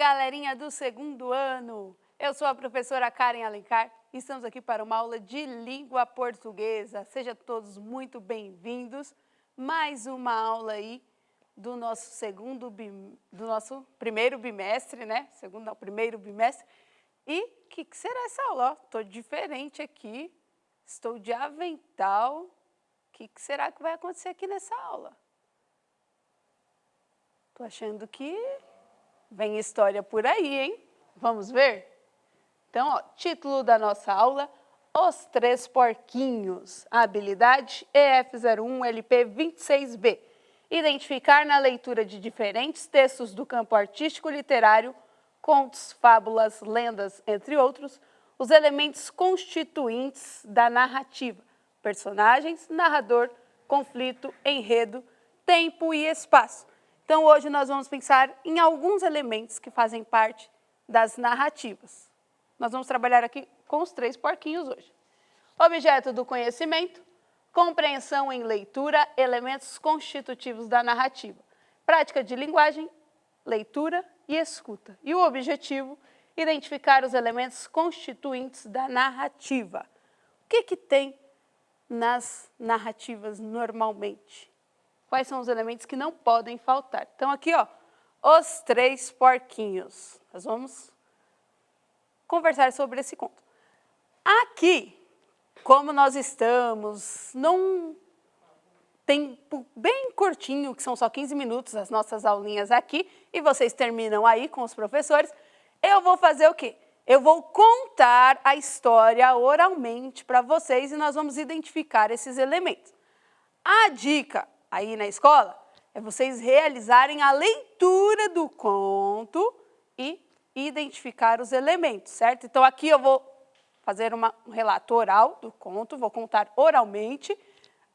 galerinha do segundo ano! Eu sou a professora Karen Alencar e estamos aqui para uma aula de língua portuguesa. Sejam todos muito bem-vindos. Mais uma aula aí do nosso primeiro bimestre, né? Primeiro bimestre. E o que será essa aula? Estou diferente aqui, estou de avental. O que será que vai acontecer aqui nessa aula? Estou achando que vem história por aí, hein? Vamos ver? Então, ó, título da nossa aula, Os Três Porquinhos. Habilidade EF01 LP 26B. Identificar na leitura de diferentes textos do campo artístico literário, contos, fábulas, lendas, entre outros, os elementos constituintes da narrativa. Personagens, narrador, conflito, enredo, tempo e espaço. Então, hoje nós vamos pensar em alguns elementos que fazem parte das narrativas. Nós vamos trabalhar aqui com os três porquinhos hoje. Objeto do conhecimento, compreensão em leitura, elementos constitutivos da narrativa. Prática de linguagem, leitura e escuta. E o objetivo, identificar os elementos constituintes da narrativa. O que tem nas narrativas normalmente? Quais são os elementos que não podem faltar? Então, aqui, ó, os três porquinhos. Nós vamos conversar sobre esse conto. Aqui, como nós estamos num tempo bem curtinho, que são só 15 minutos, as nossas aulinhas aqui, e vocês terminam aí com os professores, eu vou fazer o quê? Eu vou contar a história oralmente para vocês e nós vamos identificar esses elementos. A dica aí na escola é vocês realizarem a leitura do conto e identificar os elementos, certo? Então, aqui eu vou fazer um relato oral do conto, vou contar oralmente.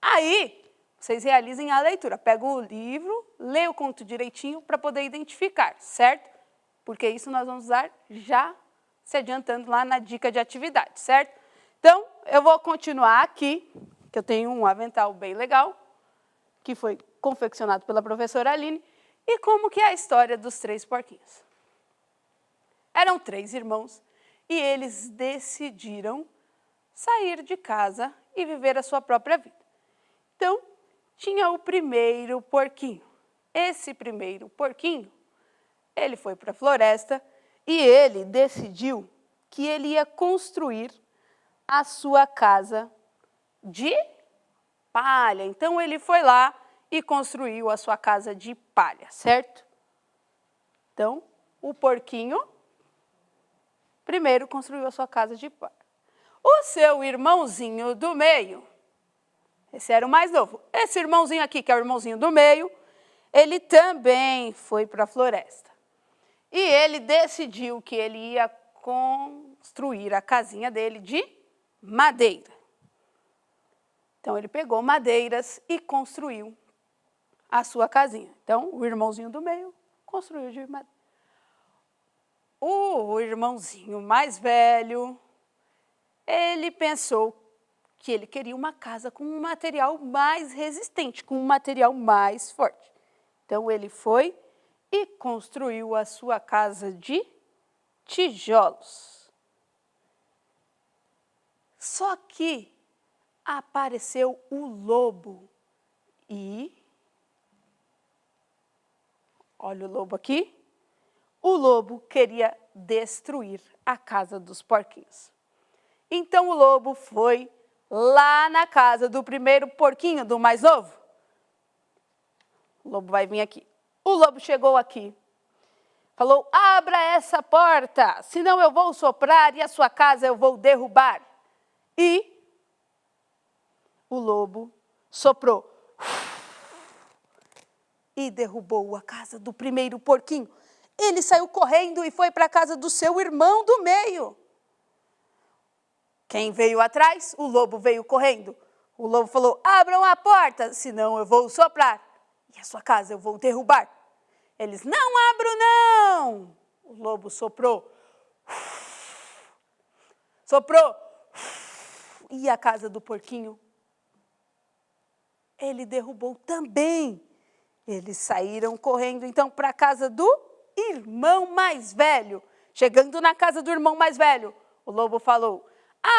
Aí, vocês realizem a leitura. Pega o livro, lê o conto direitinho para poder identificar, certo? Porque isso nós vamos usar já se adiantando lá na dica de atividade, certo? Então, eu vou continuar aqui, que eu tenho um avental bem legal, que foi confeccionado pela professora Aline, e como que é a história dos três porquinhos. Eram três irmãos e eles decidiram sair de casa e viver a sua própria vida. Então, tinha o primeiro porquinho. Esse primeiro porquinho, ele foi para a floresta e ele decidiu que ele ia construir a sua casa de palha. Então, ele foi lá e construiu a sua casa de palha, certo? Então, o porquinho primeiro construiu a sua casa de palha. O seu irmãozinho do meio, esse era o mais novo, esse irmãozinho aqui, que é o irmãozinho do meio, ele também foi para a floresta. E ele decidiu que ele ia construir a casinha dele de madeira. Então, ele pegou madeiras e construiu a sua casinha. Então, o irmãozinho do meio construiu de madeira. O irmãozinho mais velho, ele pensou que ele queria uma casa com um material mais resistente, com um material mais forte. Então, ele foi e construiu a sua casa de tijolos. Só que apareceu o lobo e, olha o lobo aqui, o lobo queria destruir a casa dos porquinhos. Então o lobo foi lá na casa do primeiro porquinho, do mais novo. O lobo vai vir aqui. O lobo chegou aqui, falou, abra essa porta, senão eu vou soprar e a sua casa eu vou derrubar. E o lobo soprou e derrubou a casa do primeiro porquinho. Ele saiu correndo e foi para a casa do seu irmão do meio. Quem veio atrás? O lobo veio correndo. O lobo falou, abram a porta, senão eu vou soprar e a sua casa eu vou derrubar. Eles, não abro não! O lobo soprou. Soprou. E a casa do porquinho, ele derrubou também. Eles saíram correndo, então, para a casa do irmão mais velho. Chegando na casa do irmão mais velho, o lobo falou: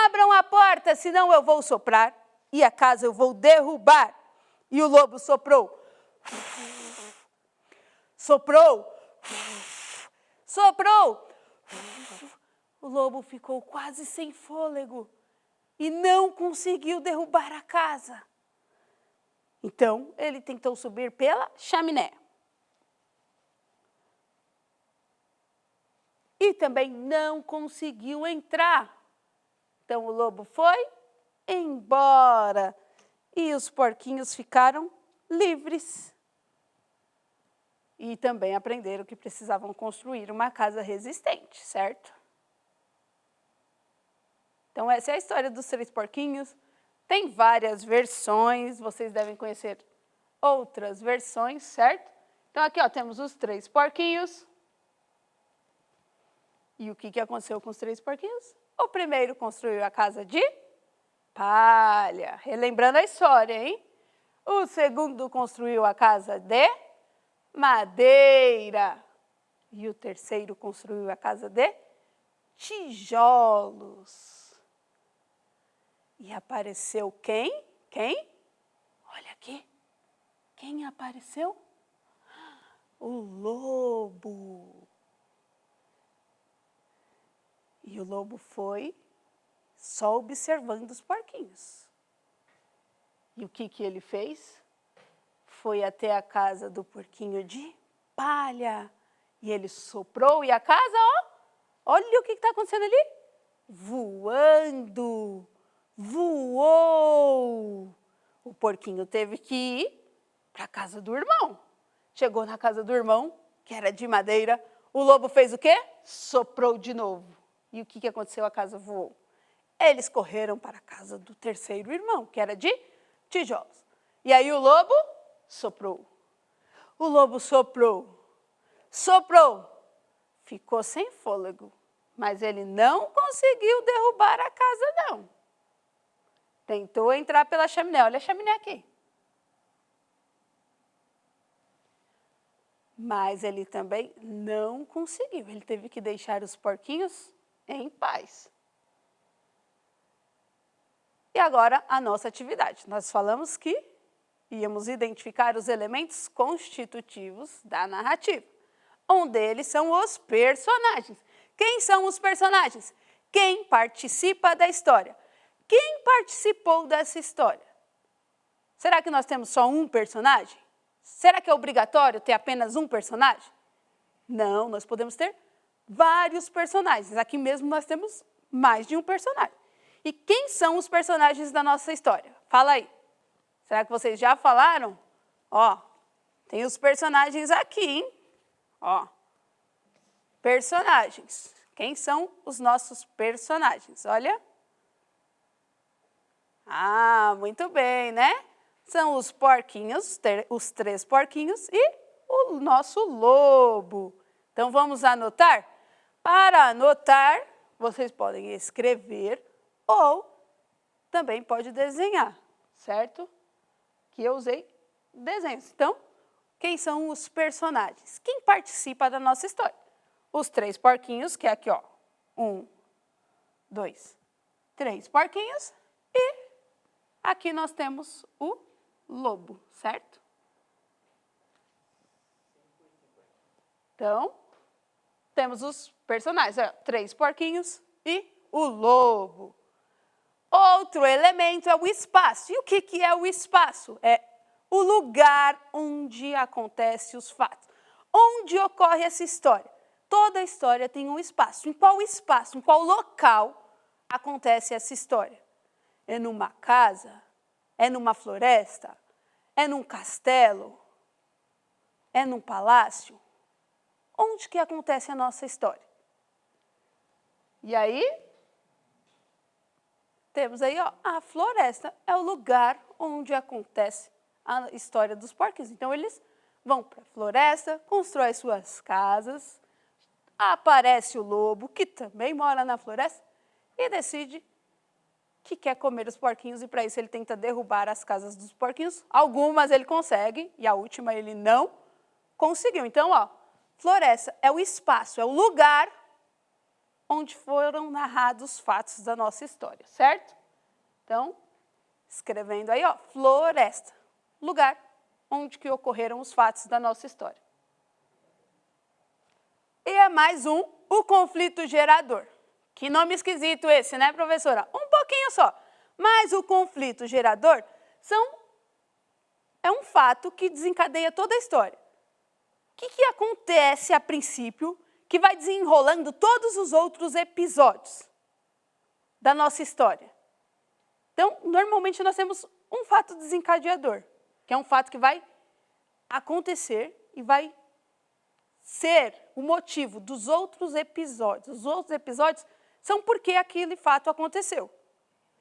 abram a porta, senão eu vou soprar e a casa eu vou derrubar. E o lobo soprou. Soprou. Soprou. O lobo ficou quase sem fôlego e não conseguiu derrubar a casa. Então, ele tentou subir pela chaminé. E também não conseguiu entrar. Então, o lobo foi embora e os porquinhos ficaram livres. E também aprenderam que precisavam construir uma casa resistente, certo? Então, essa é a história dos 3 porquinhos. Tem várias versões, vocês devem conhecer outras versões, certo? Então, aqui ó, temos os 3 porquinhos. E o que aconteceu com os 3 porquinhos? O primeiro construiu a casa de palha, relembrando a história, hein? O segundo construiu a casa de madeira. E o terceiro construiu a casa de tijolos. E apareceu quem? Quem? Olha aqui. Quem apareceu? O lobo. E o lobo foi só observando os porquinhos. E o que ele fez? Foi até a casa do porquinho de palha. E ele soprou e a casa, ó, olha o que está acontecendo ali. Voando. Voou. O porquinho teve que ir para a casa do irmão. Chegou na casa do irmão, que era de madeira. O lobo fez o quê? Soprou de novo. E o que aconteceu? A casa voou. Eles correram para a casa do terceiro irmão, que era de tijolos. E aí o lobo soprou. O lobo soprou. Soprou. Ficou sem fôlego. Mas ele não conseguiu derrubar a casa, não. Tentou entrar pela chaminé. Olha a chaminé aqui. Mas ele também não conseguiu. Ele teve que deixar os porquinhos em paz. E agora a nossa atividade. Nós falamos que íamos identificar os elementos constitutivos da narrativa. Um deles são os personagens. Quem são os personagens? Quem participa da história? Quem participou dessa história? Será que nós temos só um personagem? Será que é obrigatório ter apenas um personagem? Não, nós podemos ter vários personagens. Aqui mesmo nós temos mais de um personagem. E quem são os personagens da nossa história? Fala aí. Será que vocês já falaram? Ó, tem os personagens aqui, hein? Ó, personagens. Quem são os nossos personagens? Olha. Ah, muito bem, né? São os porquinhos, os 3 porquinhos e o nosso lobo. Então, vamos anotar? Para anotar, vocês podem escrever ou também pode desenhar, certo? Que eu usei desenhos. Então, quem são os personagens? Quem participa da nossa história? Os 3 porquinhos, que é aqui, ó. 1, 2, 3 porquinhos. E aqui nós temos o lobo, certo? Então, temos os personagens, 3 porquinhos e o lobo. Outro elemento é o espaço. E o que é o espaço? É o lugar onde acontecem os fatos. Onde ocorre essa história? Toda história tem um espaço. Em qual espaço, em qual local acontece essa história? É numa casa? É numa floresta? É num castelo? É num palácio? Onde que acontece a nossa história? E aí, temos aí, ó, a floresta é o lugar onde acontece a história dos porquinhos. Então, eles vão para a floresta, constroem suas casas, aparece o lobo, que também mora na floresta, e decide que quer comer os porquinhos, e para isso ele tenta derrubar as casas dos porquinhos. Algumas ele consegue, e a última ele não conseguiu. Então, ó, floresta é o espaço, é o lugar onde foram narrados os fatos da nossa história, certo? Então, escrevendo aí, ó, floresta, lugar onde que ocorreram os fatos da nossa história. E é mais o conflito gerador. Que nome esquisito esse, né, professora? Um pouquinho só. Mas o conflito gerador é um fato que desencadeia toda a história. O que acontece a princípio que vai desenrolando todos os outros episódios da nossa história? Então, normalmente nós temos um fato desencadeador, que é um fato que vai acontecer e vai ser o motivo dos outros episódios. Os outros episódios são porque aquele fato aconteceu,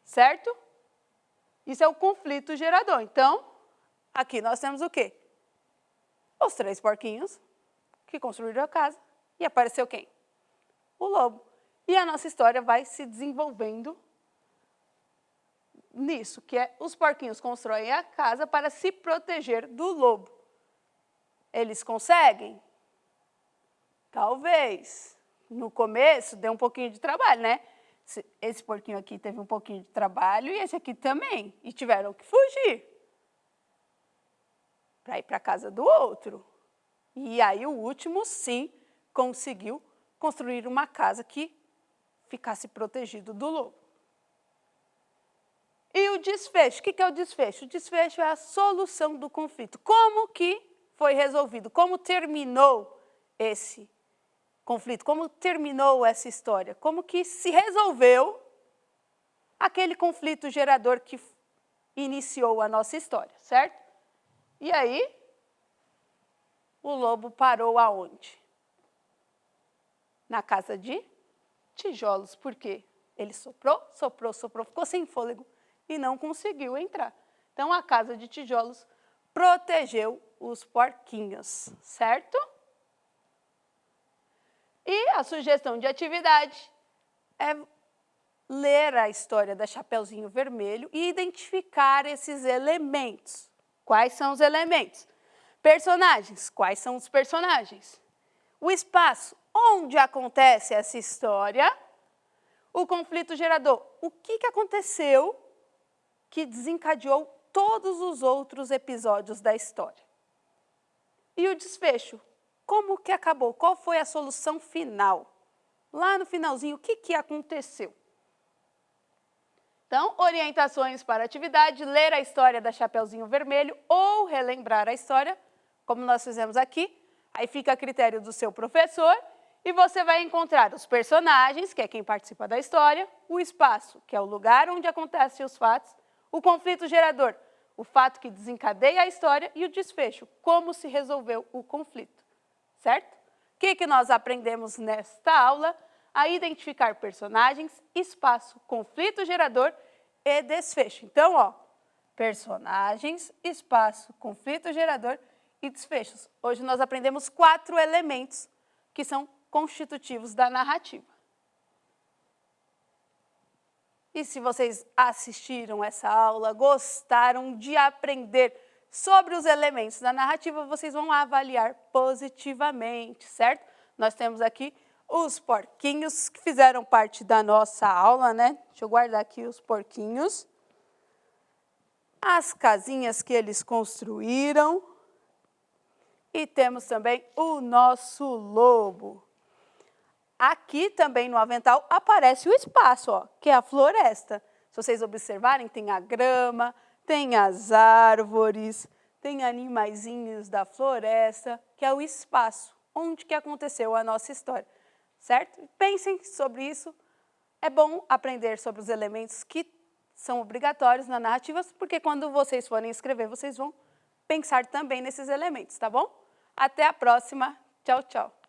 certo? Isso é o conflito gerador. Então, aqui nós temos o quê? Os 3 porquinhos que construíram a casa e apareceu quem? O lobo. E a nossa história vai se desenvolvendo nisso, que é os porquinhos constroem a casa para se proteger do lobo. Eles conseguem? Talvez. No começo deu um pouquinho de trabalho, né? Esse porquinho aqui teve um pouquinho de trabalho e esse aqui também. E tiveram que fugir para ir para a casa do outro. E aí o último, sim, conseguiu construir uma casa que ficasse protegido do lobo. E o desfecho, o que é o desfecho? O desfecho é a solução do conflito. Como que foi resolvido? Como terminou esse conflito? Como terminou essa história? Como que se resolveu aquele conflito gerador que iniciou a nossa história, certo? E aí, o lobo parou aonde? Na casa de tijolos. Por quê? Ele soprou, soprou, soprou, ficou sem fôlego e não conseguiu entrar. Então, a casa de tijolos protegeu os porquinhos, certo? E a sugestão de atividade é ler a história da Chapeuzinho Vermelho e identificar esses elementos. Quais são os elementos? Personagens. Quais são os personagens? O espaço. Onde acontece essa história? O conflito gerador. O que aconteceu que desencadeou todos os outros episódios da história? E o desfecho. Como que acabou? Qual foi a solução final? Lá no finalzinho, o que aconteceu? Então, orientações para a atividade, ler a história da Chapeuzinho Vermelho ou relembrar a história, como nós fizemos aqui. Aí fica a critério do seu professor e você vai encontrar os personagens, que é quem participa da história, o espaço, que é o lugar onde acontecem os fatos, o conflito gerador, o fato que desencadeia a história e o desfecho, como se resolveu o conflito, certo? O que nós aprendemos nesta aula? A identificar personagens, espaço, conflito gerador e desfecho. Então, ó, personagens, espaço, conflito gerador e desfechos. Hoje nós aprendemos 4 elementos que são constitutivos da narrativa. E se vocês assistiram essa aula, gostaram de aprender sobre os elementos da narrativa, vocês vão avaliar positivamente, certo? Nós temos aqui os porquinhos que fizeram parte da nossa aula, né? Deixa eu guardar aqui os porquinhos. As casinhas que eles construíram. E temos também o nosso lobo. Aqui também no avental aparece o espaço, ó, que é a floresta. Se vocês observarem, tem a grama, tem as árvores, tem animaizinhos da floresta, que é o espaço, onde que aconteceu a nossa história. Certo? Pensem sobre isso. É bom aprender sobre os elementos que são obrigatórios na narrativa, porque quando vocês forem escrever, vocês vão pensar também nesses elementos, tá bom? Até a próxima. Tchau, tchau.